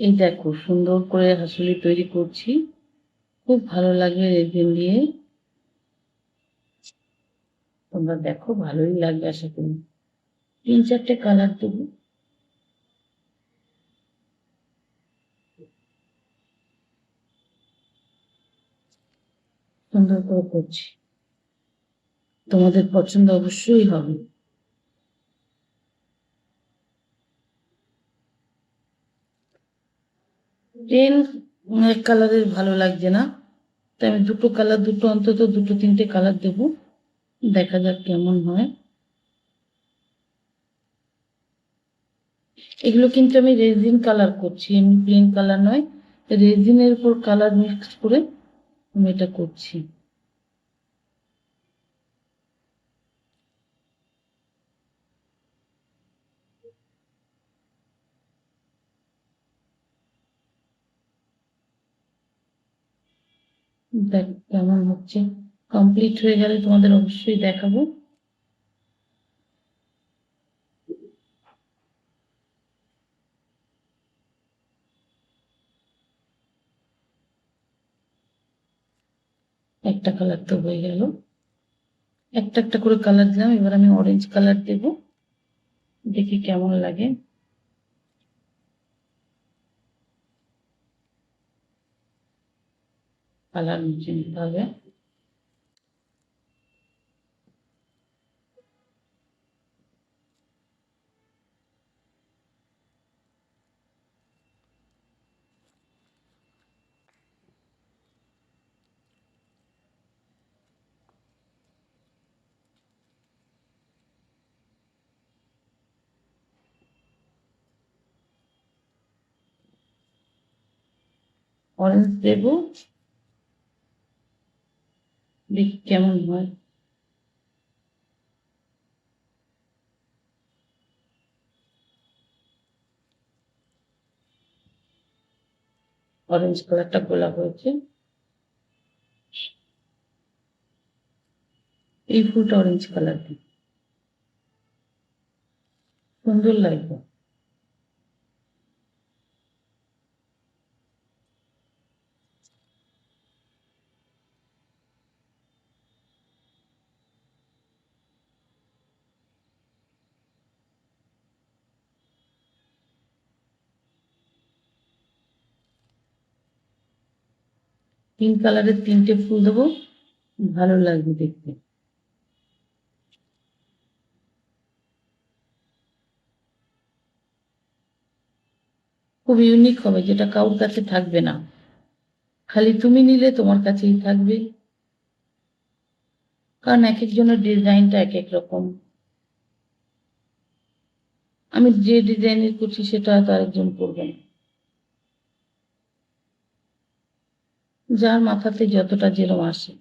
এই দেখো সুন্দর করে হাঁসুলি তৈরি করছি, খুব ভালো লাগবে রেজিন দিয়ে। তোমরা দেখো ভালোই লাগবে আশা করি। 3-4টে কালার দেবো। সুন্দর করে করছি, তোমাদের পছন্দ অবশ্যই হবে। প্লেন এক কালারের ভালো লাগছে না, তাই আমি দুটো কালার, অন্তত 2-3টে কালার দেবো, দেখা যাক কেমন হয়। এগুলো কিন্তু আমি রেজিন কালার করছি, এমনি প্লেন কালার নয়, রেজিনের উপর কালার মিক্স করে আমি এটা করছি। দেখ কেমন হচ্ছে, কমপ্লিট হয়ে গেলে তোমাদের অবশ্যই দেখাবো। একটা কালার তো হয়ে গেল, একটা একটা করে কালার দিলাম, এবার আমি অরেঞ্জ কালার দেব, দেখি কেমন লাগে। কালার নিচে নিতে হবে। অরেঞ্জ দেব, দেখি কেমন হয়। অরেঞ্জ কালারটা গোলাপ হয়েছে। এই ফুলটা অরেঞ্জ কালার দিই, সুন্দর লাগবে। পিঙ্ক কালারের 3টে ফুল দেবো, ভালো লাগবে দেখতে। খুব ইউনিক হবে, যেটা কারোর কাছে থাকবে না, খালি তুমি নিলে তোমার কাছেই থাকবে, কারণ এক একজনের ডিজাইনটা এক এক রকম। আমি যে ডিজাইনের করছি সেটা হয়তো আরেকজন করবে না, যার মাথাতে যতটা যেরম আসে।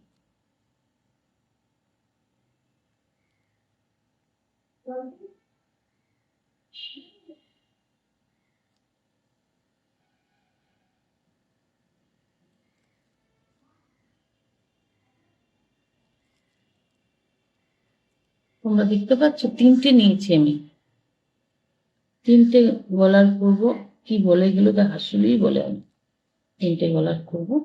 তোমরা দেখতে পাচ্ছ 3টে নিয়েছি আমি, 3টে গলার করবো। কি বলে এগুলো, তো হাসুলিই বলে। আমি 3টে গলার করবো,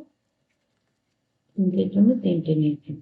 3টের জন্য 3টে নিয়েছি।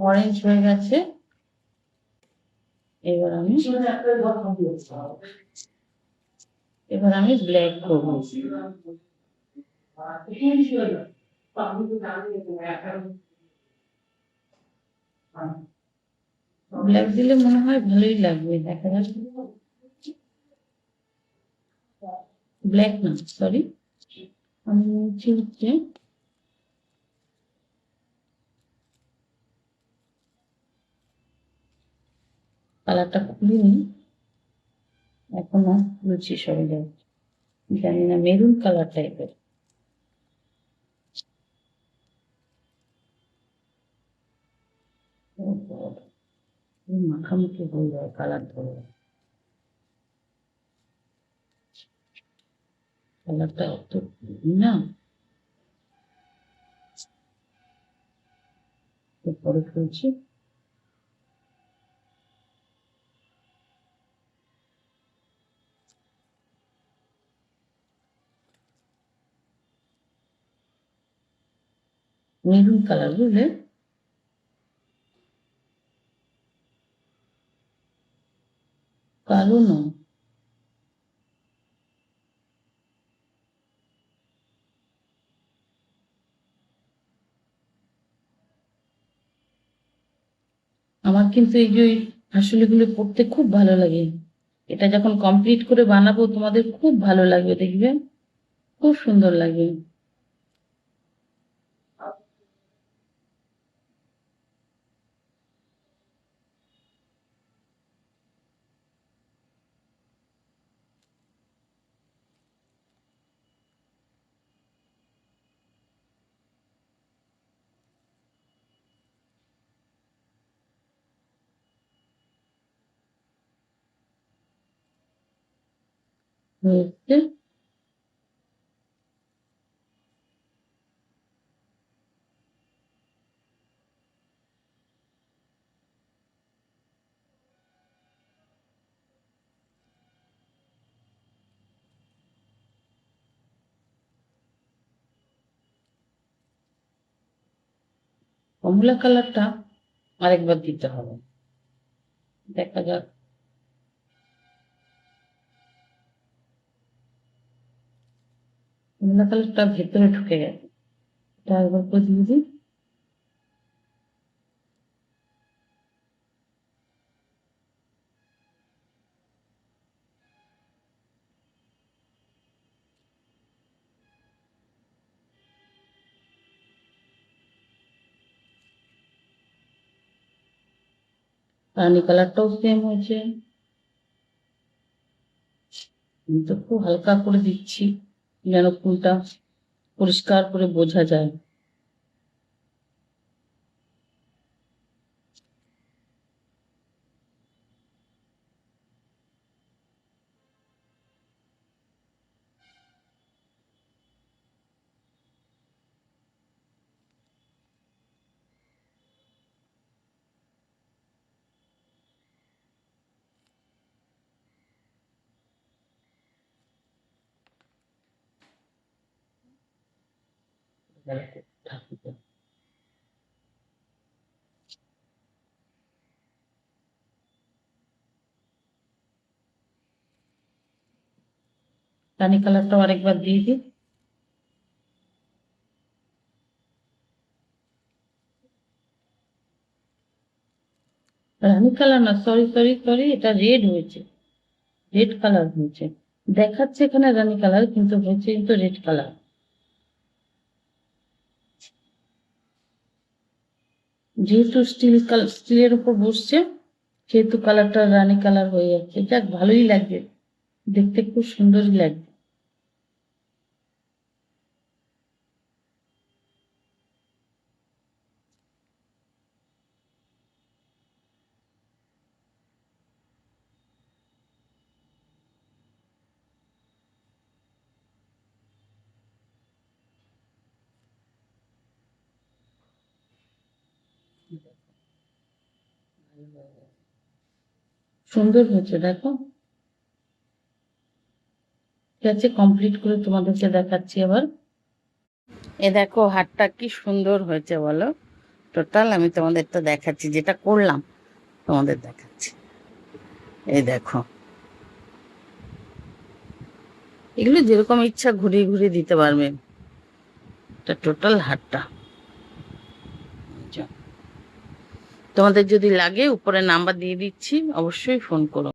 অরেঞ্জ হয়ে গেছে, এবার আমি ব্ল্যাক করবো। ব্ল্যাক দিলে মনে হয় ভালোই লাগবে, দেখা যাচ্ছে। ব্ল্যাক না, সরি, আমি হচ্ছে কালারটা খুলিনি এখনো, খুলছি সরে যাই, জানি না মেরুন কালার টাইপের। মাখামাখি হয়ে যায়, কালার ধরে যায়। কালারটা অত না, পরে খুলছি। মেরুন কালার, বুঝলে? কালো নয়। আমার কিন্তু এই যে হাঁসুলিগুলো পড়তে খুব ভালো লাগে। এটা যখন কমপ্লিট করে বানাবো তোমাদের খুব ভালো লাগবে, দেখবে খুব সুন্দর লাগে। হয়েছে। কমলা কালারটা আরেকবার দিতে হবে, দেখা যাক। কমলা কালারটা ভেতরে ঢুকে গেছে, এটা একবার করে দিয়ে দিই। রানী কালারটাও সেম হয়েছে, আমি তো খুব হালকা করে দিচ্ছি যেন ফুলটা পরিষ্কার করে বোঝা যায়। ঠাকুরটা রানী কালারটাও আরেকবার দিয়ে দিই। রানী কালার না, সরি সরি সরি, এটা রেড হয়েছে, রেড কালার হয়েছে। দেখাচ্ছে এখানে রানী কালার, কিন্তু হয়েছে কিন্তু রেড কালার। যেহেতু স্টিলের উপর বসছে, সেহেতু কালারটা রানী কালার হয়ে যাচ্ছে। যাক, ভালোই লাগবে দেখতে, খুব সুন্দরই লাগবে। সুন্দর হয়েছে, দেখো। ঠিক আছে, কমপ্লিট করে তোমাদেরকে দেখাচ্ছি আবার। এ দেখো হারটা কি সুন্দর হয়েছে বলো। টোটাল আমি তোমাদেরটা দেখাচ্ছি, যেটা করলাম তোমাদের দেখাচ্ছি। এই দেখো, এগুলো যেরকম ইচ্ছা ঘুরিয়ে ঘুরিয়ে দিতে পারবে। এটা টোটাল হারটা। তোমাদের যদি লাগে উপরে নাম্বার দিয়ে দিচ্ছি, অবশ্যই ফোন করো।